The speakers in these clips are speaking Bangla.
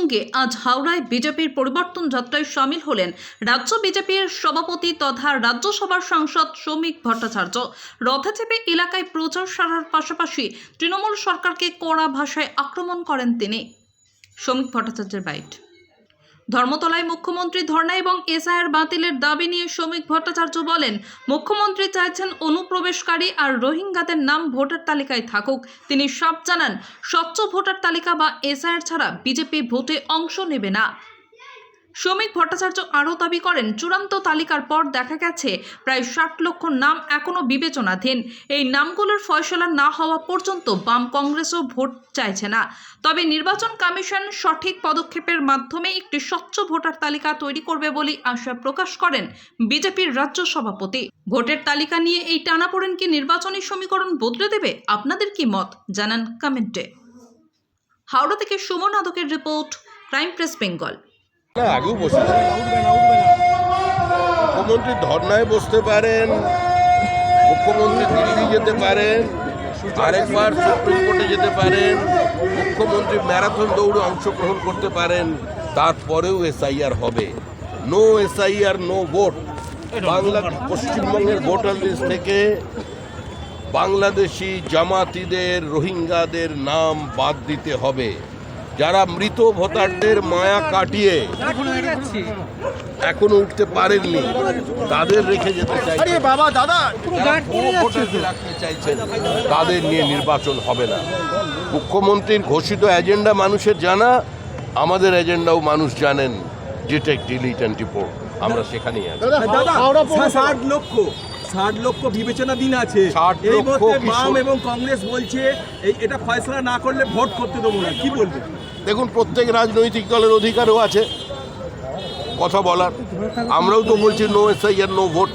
সঙ্গে আজ হাওড়ায় বিজেপির পরিবর্তন যাত্রায় সামিল হলেন রাজ্য বিজেপির সভাপতি তথা রাজ্যসভার সাংসদ শ্রমিক ভট্টাচার্য। রথে চেপে এলাকায় প্রচার সারার পাশাপাশি তৃণমূল সরকারকে কড়া ভাষায় আক্রমণ করেন তিনি। শ্রমিক ভট্টাচার্যের বাইট। ধর্মতলায় মুখ্যমন্ত্রী ধর্ণা এবং এসআইআর বাতিলের দাবি নিয়ে শ্রমিক ভট্টাচার্য বলেন, মুখ্যমন্ত্রী চাইছেন অনুপ্রবেশকারী আর রোহিঙ্গাদের নাম ভোটার তালিকায় থাকুক। তিনি সব জানান, স্বচ্ছ ভোটার তালিকা বা এসআইআর ছাড়া বিজেপি ভোটে অংশ নেবে না। শ্রমিক ভট্টাচার্য আরও দাবি করেন, চূড়ান্ত তালিকার পর দেখা গেছে প্রায় 60 লক্ষ নাম এখনও বিবেচনাধীন। এই নামগুলোর ফয়সলা না হওয়া পর্যন্ত বাম কংগ্রেসও ভোট চাইছে না। তবে নির্বাচন কমিশন সঠিক পদক্ষেপের মাধ্যমে একটি স্বচ্ছ ভোটার তালিকা তৈরি করবে বলে আশা প্রকাশ করেন বিজেপির রাজ্য সভাপতি। ভোটের তালিকা নিয়ে এই টানাপোড়েন কি নির্বাচনী সমীকরণ বদলে দেবে? আপনাদের কি মত জানান কমেন্টে। হাওড়া থেকে সুমন আদকের রিপোর্ট, ক্রাইম প্রেস বেঙ্গল। আগেও বসেছে, মুখ্যমন্ত্রী ধর্নায় বসতে পারেন, মুখ্যমন্ত্রী দিল্লি যেতে পারেন, আরেকবার সুপ্রিম কোর্টে যেতে পারেন, মুখ্যমন্ত্রী ম্যারাথন দৌড়ে অংশগ্রহণ করতে পারেন, তারপরেও এসআইআর হবে। No SIR no vote. পশ্চিমবঙ্গের ভোটার লিস্ট থেকে বাংলাদেশি জামাতিদের, রোহিঙ্গাদের নাম বাদ দিতে হবে। যারা মৃত ভোটারদের মায়া কাটিয়ে এখনো উঠতে পারেননি, তাদের রেখে যেতে চাইছেন, রাখতে চাইছেন, তাদের নিয়ে নির্বাচন হবে না। মুখ্যমন্ত্রীর ঘোষিত এজেন্ডা মানুষের জানা, আমাদের এজেন্ডাও মানুষ জানেন, যেটা ডিলিট অ্যান্ড রিপোর্ট, আমরা সেখানেই আছি। 60 লক্ষ বিবেচনা দিন আছে। এই মধ্যে বাম এবং কংগ্রেস বলছে এটা ফয়সলা না করলে ভোট করতে দেবো না। কি বলবে? দেখুন, প্রত্যেক রাজনৈতিক দলের অধিকারও আছে কথা বলার। আমরাও তো বলছি নো এসআইআর নো ভোট।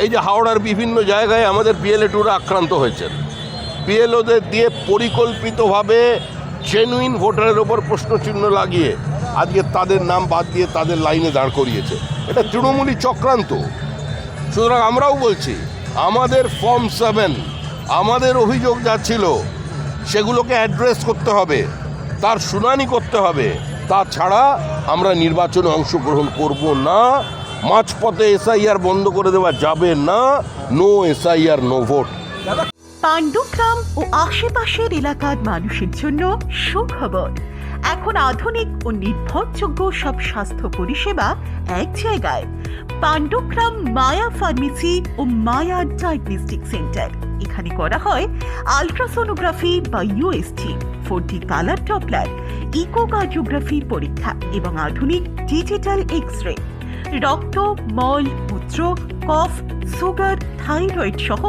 এই যে হাওড়ার বিভিন্ন জায়গায় আমাদের বিএলএ-2রা আক্রান্ত হয়েছেন, বিএলওদের দিয়ে পরিকল্পিতভাবে জেনুইন ভোটারের ওপর প্রশ্নচিহ্ন লাগিয়ে আজকে তাদের নাম বাদ দিয়ে তাদের লাইনে দাঁড় করিয়েছে। এটা তৃণমূলী চক্রান্ত। সুতরাং আমরাও বলছি, আমাদের ফর্ম 7 আমাদের অভিযোগ যা ছিল সেগুলোকে অ্যাড্রেস করতে হবে, তার শুনানি করতে হবে। তাছাড়া আমরা নির্বাচনে অংশগ্রহণ করব না। মাঝপথে এসআইআর বন্ধ করে দেওয়া যাবে না। No SIR no vote. Pandugram ও আশেপাশের এলাকার মানুষের জন্য সুখবর। এখন আধুনিক ও নির্ভরযোগ্য সব স্বাস্থ্য পরিষেবা এক জায়গায়। পাণ্ডুগ্রাম মায়া ফার্মেসি ও মায়া ডায়াগনস্টিক সেন্টার। এখানে করা হয় আলট্রাসোনোগ্রাফি বা UST, 4D colour Doppler, echocardiography পরীক্ষা এবং আধুনিক ডিজিটাল এক্স-রে। রক্ত, মল, মূত্র, কফ, সুগার, থাইরয়েড সহ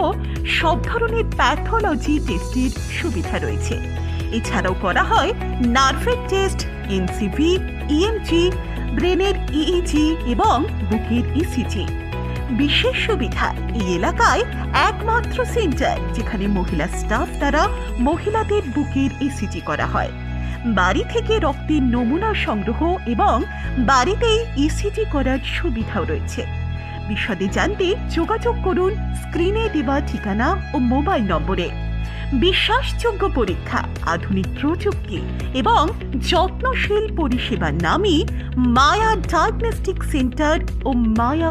সব ধরনের প্যাথোলজি টেস্টের সুবিধা রয়েছে। এছাড়াও করা হয় নার্ভের টেস্ট, এনসিভি, ইএমজি, ব্রেনের ইইজি এবং বুকের ইসিজি। বিশেষ সুবিধা, এই এলাকায় একমাত্র সেন্টার যেখানে মহিলা স্টাফ দ্বারা মহিলাদের বুকের ইসিজি করা হয়। বাড়ি থেকে রক্তের নমুনা সংগ্রহ এবং বাড়িতেই ইসিজি করার সুবিধাও রয়েছে। বিশদে জানতে যোগাযোগ করুন স্ক্রিনে দেওয়া ঠিকানা ও মোবাইল নম্বরে। বিশ্বাসযোগ্য পরীক্ষা, আধুনিক প্রযুক্তি এবং যত্নশীল পরিষেবার নামই মায়া ডায়াগনস্টিক সেন্টার ও মায়া